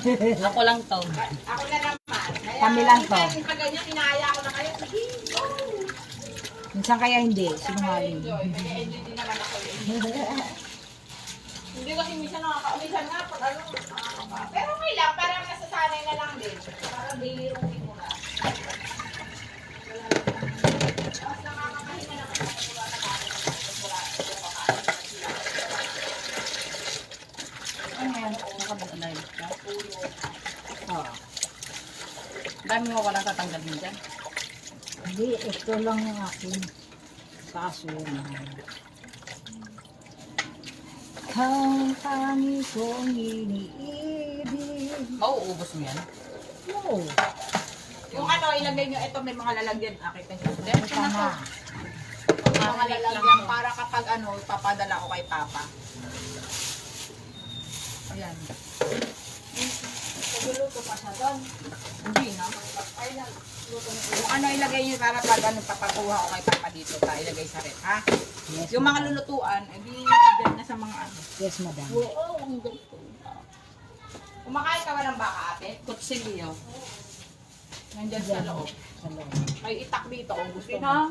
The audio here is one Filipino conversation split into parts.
Ako lang to. Ako na naman. Kami lang to. Pag ganyan, inaaya ko na kayo. Sige, go! Minsan kaya hindi, sinungaling. Nag-enjoy din naman ako yun. Hindi kasi minsan minsan nga pag ano, nakakaba. Pero okay lang, parang nasasanay na lang din. Parang daily routine mo na. Wala lang. Tapos nakakakahinga na kasi kung wala na kakain. Wala Ano yan? Nakapag-alive ka? Oo. Dami mo walang tatanggalin dyan. Hindi, ito lang yung akin. Kaso yun. Ang tangi kong iniibig. Mauubos mo yan? Oo. Yung ano, ilagay nyo, ito may mga lalagyan. Akit nyo. Ito na. Mga lalagyan para kapag ano, papadala ko kay Papa. Ayan. Nagluluto pa siya doon. Hindi na. Ay, nagluto na. Yung ano, ilagay nyo para pag ano, papakuha ko kay Papa dito. Ilagay sa red, ha? Yes, Yung mga madam. lulutuan, di dyan na sa mga ano. Yes, madam. Oo, ang ganito. Kumakain ka ba ng baka, ate? Kutsilyo. Nandyan sa loob. Sa loob. May itak dito kung gusto mo. Pinang.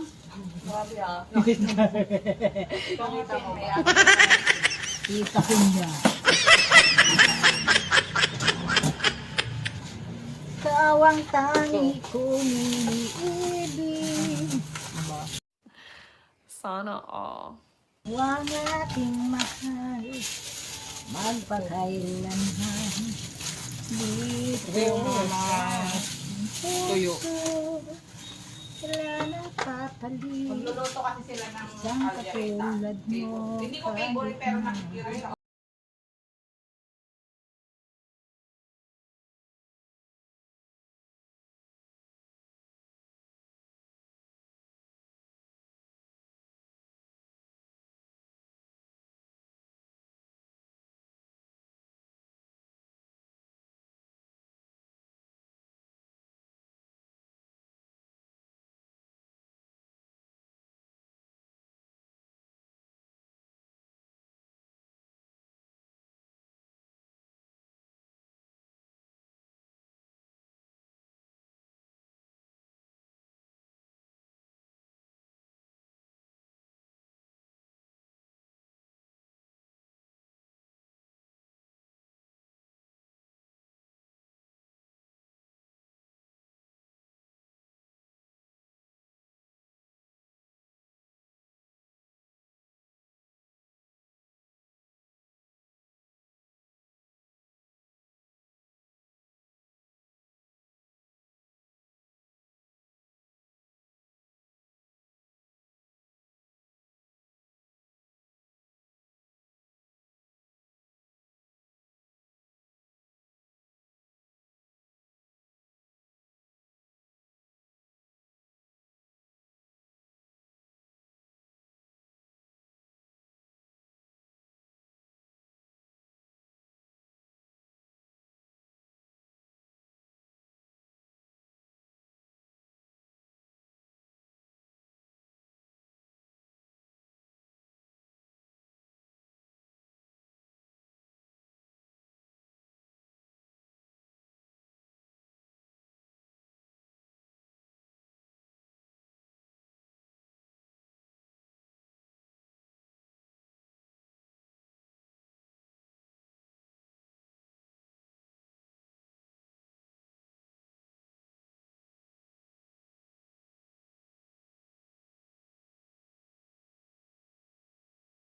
Grabe ah. Pakita mo ba? Kita ko niya. Kawang tangi kong iniibig. Sana all. Huwag ating mahal, magpakailanman. Dito sa Tuyo. puso, wala nang papalit. Magluluto kasi sila ng Isang katulad mo, Hindi ko favorite pero nakikira siya.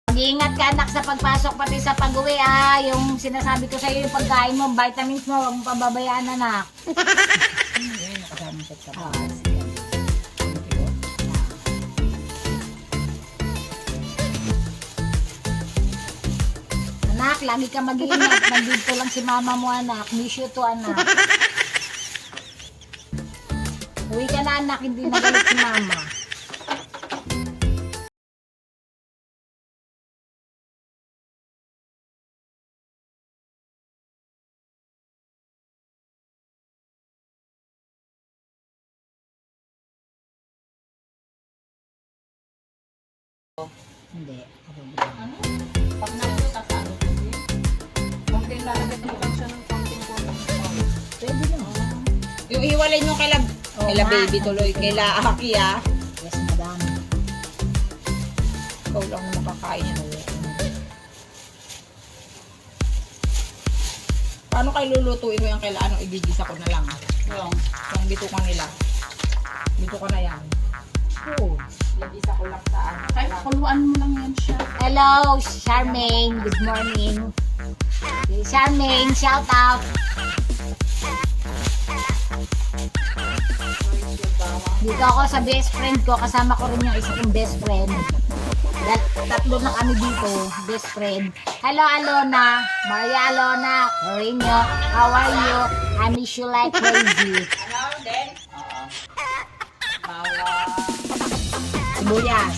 Mag-iingat ka anak sa pagpasok pati sa pag-uwi yung sinasabi ko sa iyo yung pagkain mo, vitamins mo, huwag mo pababayaan anak. Anak, lagi ka mag-iingat. Nandito lang si mama mo anak. Miss you to anak. Uwi ka na anak, hindi na galit si mama. Hindi. Pag naluluto sa ano, konti lalagyan mo lang siya ng konting hiwalay mo kaila Oo, baby ma. tuloy, kaila Aki ah. Yes, madam. Ikaw lang makakain yan. Paano kayo lulutuin mo yung kaila? Anong igigisa ko na lang? Yung bitukan nila. Bitukan na yan. Oo. Igigisa ko lang sa ano. Kahit kuluan mo lang yan siya. Hello, Charmaine. Good morning. Charmaine, shout out. Dito ako sa best friend ko. Kasama ko rin yung isa kong best friend. Tatlo na kami dito, best friend. Hello, Alona. Maria Alona. Carino. How are you? I miss you like crazy. Ano din? Sibuyas.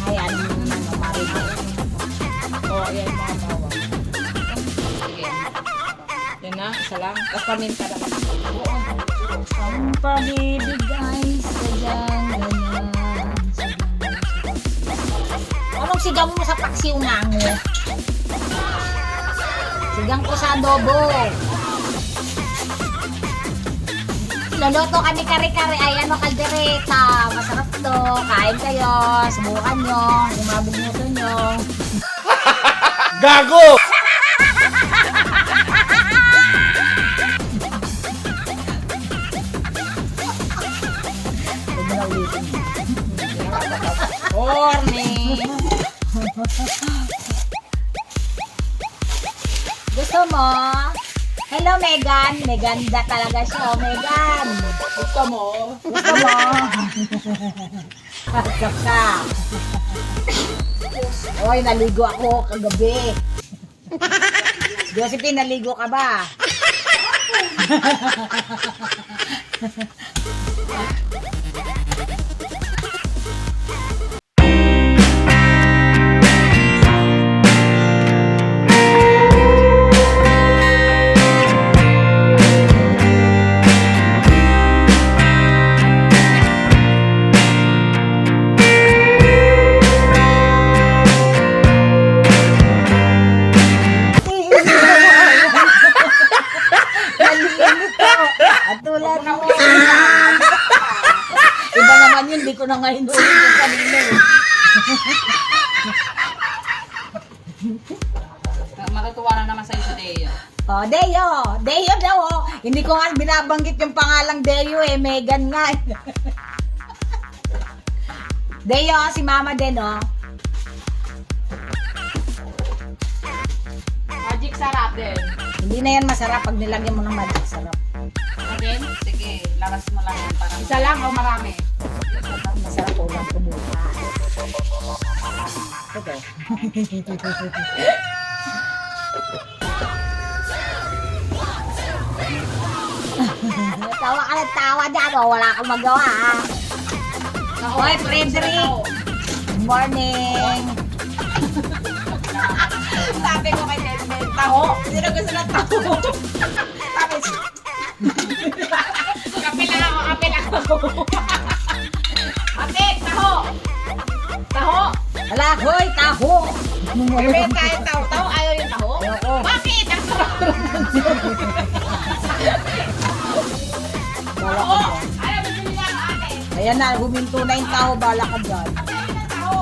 Ay, ano naman, Maria. Oo, yan mga bawang. Sige. Yan na, isa lang. Tapos paminta na lang. Ang pag-ibig ay sadyang ganyan. Anong sigang mo sa paksiw nga mo? Sigang ko sa adobo. Luluto kami kare-kare. Ay, ano, kaldereta. Masarap to. Kain kayo. Subukan nyo. Umabog mo to nyo. Gago! Huwag mo na ulitin. Morning! Gusto mo? Hello, Megan. Meganda talaga siya. Oh, Megan. Gusto mo? Gusto mo? Kapkap ka. Oy, naligo ako kagabi. Josephine, naligo ka ba? Naliinit ako. At tulad mo. Iba naman yun, di ko na ngayon ulit kanina eh. Matutuwa na naman sa'yo si Deo. Oh, Deo. Deo daw oh. Hindi ko nga binabanggit yung pangalang Deo eh. Megan nga eh. Deo, si Mama din oh. Magic sarap din. Hindi na yan masarap pag nilagyan mo ng magic sarap. Again? Sige, lakas mo lang yan para Isa lang o marami? Masarap ulam ko bukas. Ito. Tawa ka ng tawa dyan oh. Wala kang magawa ha. Hoy, Frederick. Good morning. Sabi ko kay Delmel, taho. Sino gusto ng taho? Sabi siya. Kape lang ako, kape lang ako. Ate, taho. Taho. Wala, hoy, taho. Kape tayo taho. Taho, ayaw yung taho? Ayoko. Bakit? Ang sarap. Bala Taho. ka dyan. Ayaw, bibili na ako ate. Ayan na, huminto na yung taho. Bala ka dyan. Ayaw yung taho.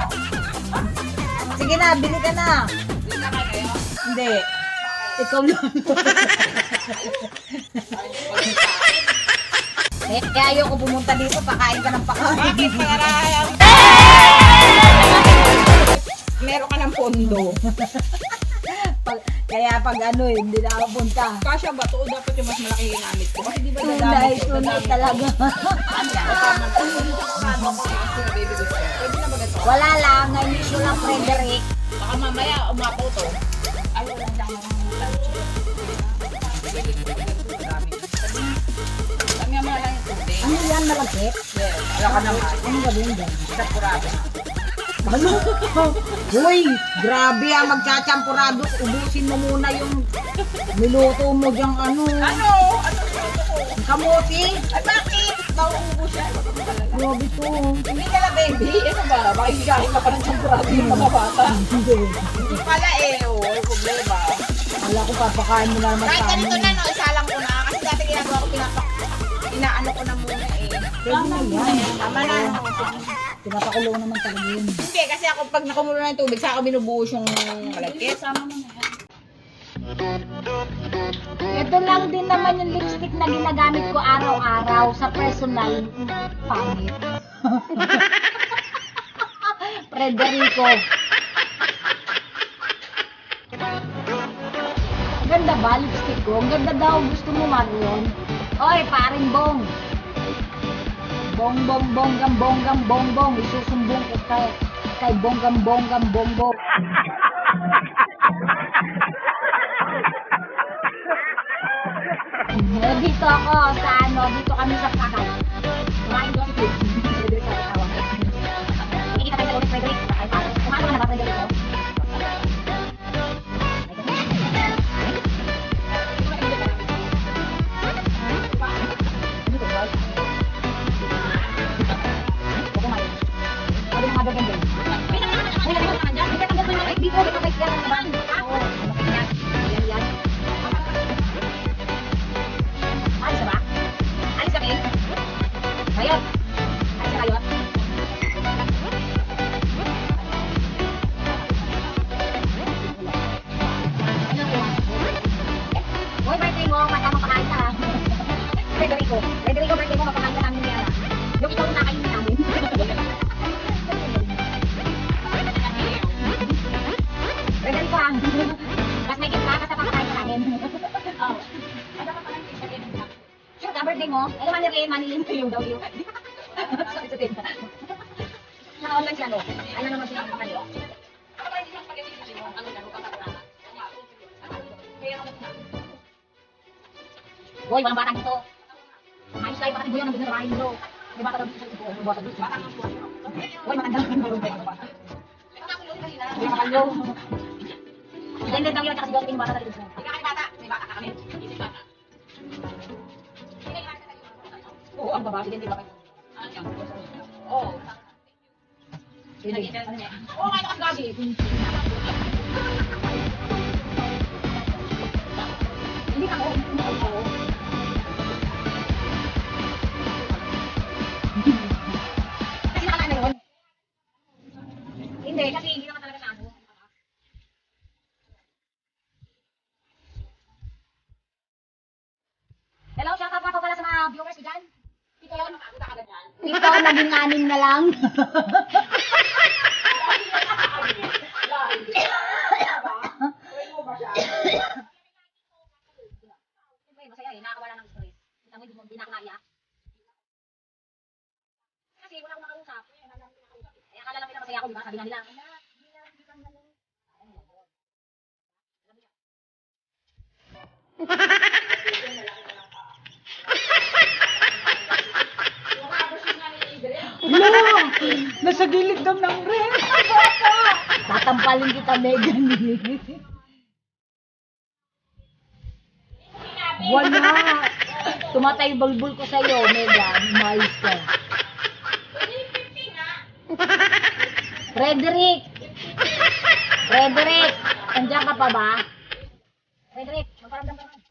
Sige na, bili ka na. Bili na kayo? Hindi. Ikaw lang. Kaya ayoko pumunta dito, pakain ka ng pakain. Bakit? Para meron ka ng pondo. Kaya pag ano eh, hindi na ako punta. Kasya ba to? Dapat yung mas malaki ginamit ko. Kasi di ba Tunay, dadamit ko? tunay talaga. Baby gusto. Pwede na ba ganito? Wala lang, na-miss lang, Frederick. Baka mamaya umapo to. Ay, walang lang ng lunch. Dami mo na lang yung tubig. Ano yan, malagkit? Yes, wala ka naman. Ano gawin dyan? Sa kurado. Ano? Uy, grabe ah, magchachampurado. Ubusin mo muna yung niluto mo dyang ano. Ano? Ano ito ko? Kamote. Ay bakit? Mauubos siya. Grabe to. Hindi ka na baby. Ano ba? Makikikain ka pa ng champurado yung mga bata. Hindi. Hindi pala eh. Oh, may problema. Wala Kala ko papakain mo na naman Kahit sa ganito amin. na, no, isa lang ko na. Kasi dati ginagawa ko inaano ko na muna eh. Pwede na yan. Tama na. No? Pinapakulo naman talaga yun. Hindi, kasi ako pag nakumulo na yung tubig, saka ako binubuhos yung malagkit. Sama mo na yan. Ito lang din naman yung lipstick na ginagamit ko araw-araw sa personal pangit. Frederico. Ganda ba lipstick ko? Ang ganda daw. Gusto mo Marion? Oy, paring bong. Bonggam bongbong. Isusumbong ko kay bonggam bongbong. Dito ako sa dito kami sa Pakay. Kumain ko si Chris. Frederick sa tawag. Nakikita tayo sa ulit, Frederick. Kumain ka na ba, Frederick? Ayun. Ayun sa kayot. Hoy, birthday mo, matama pakain ka. Frederico, birthday mo, mapakain ka namin niya. Yung ikaw na kainin namin. Frederico, mas may kita, basta pakain ka namin. Oh. Sure ka, birthday mo? Ay, manilin ko yung daw yung. Sorry, sorry. Naka-online siya, no? Ano naman siya ng kanila? Hoy, walang batang dito. Ayos tayo, baka tibuyan ang binarahin bro. May bata daw dito sa tibuyan. May bata daw dito. Hoy, matanda lang bro. May makalyo. Hindi daw yun, kasi daw yung bata sa dito. May bata ka kami. Oo, ang baba. Hindi ba kayo? Oo. Hindi. Oo, nga ito kasi gabi. Hindi ako. Kasi nakalaan na yun. Hindi, kasi hindi naman talaga sa ano. Hello, shout out pa pala sa mga viewers ko dyan. Ito yun. Ito, naging 6 na lang. Masaya eh, nakakawala ng stress. Kita mo, hindi na ako naiyak. Kasi wala akong makausap. Eh, akala lang nila masaya ako, di ba? Sabi nga nila. Nasa gilid daw ng rin. Tatampalin kita, Megan. Wala. Tumatay bulbul ko sa'yo, Megan. Umayos ka. Frederick! Frederick! Andiyan ka pa ba? Frederick, magparamdam ka naman.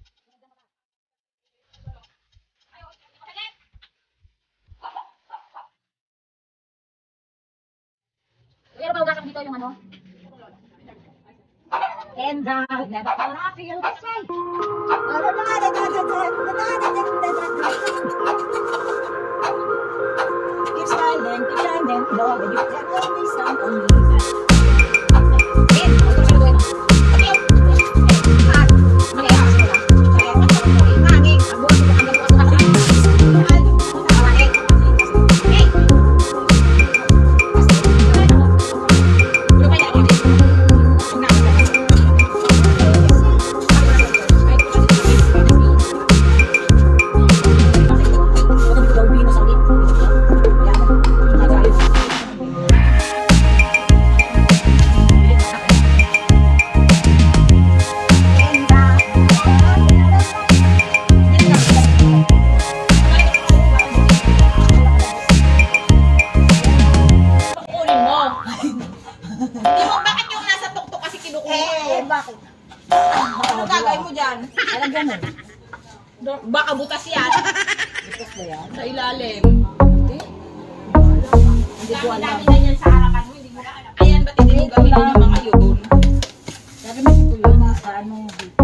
Pero paugasan dito yung ano? And never gonna feel the same. Keep smiling, know that you can always count on me. Bakit yung nasa tuktok kasi kinukuha mo? Bakit? Ano gagawin mo dyan? Talagyan mo. Baka butas yan. Bukas ba yan? Sa ilalim. Hindi. Hindi ko alam. Dami-dami na yan sa harapan mo. Hindi mo na alam. Ayan, ba't hindi mo gamitin yung mga yun? Gagamitin ko yun sa ano dito.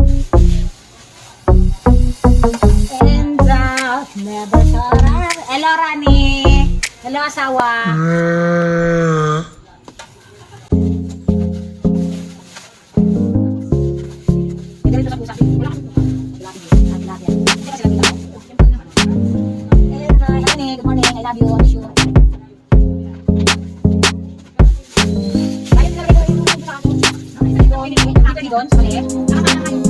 Ends out, never thought I'd... Hello, Rani. Hello, asawa. Ganito sa pusa. Wala kasi pusa. Wala kasi. Hindi kasi lang dito. Ends out, Rani, good morning. I love you. I'm sure. Ayun, nilagay ko yung pusa ko. Dito, doon, sorry. Nakakala kayo.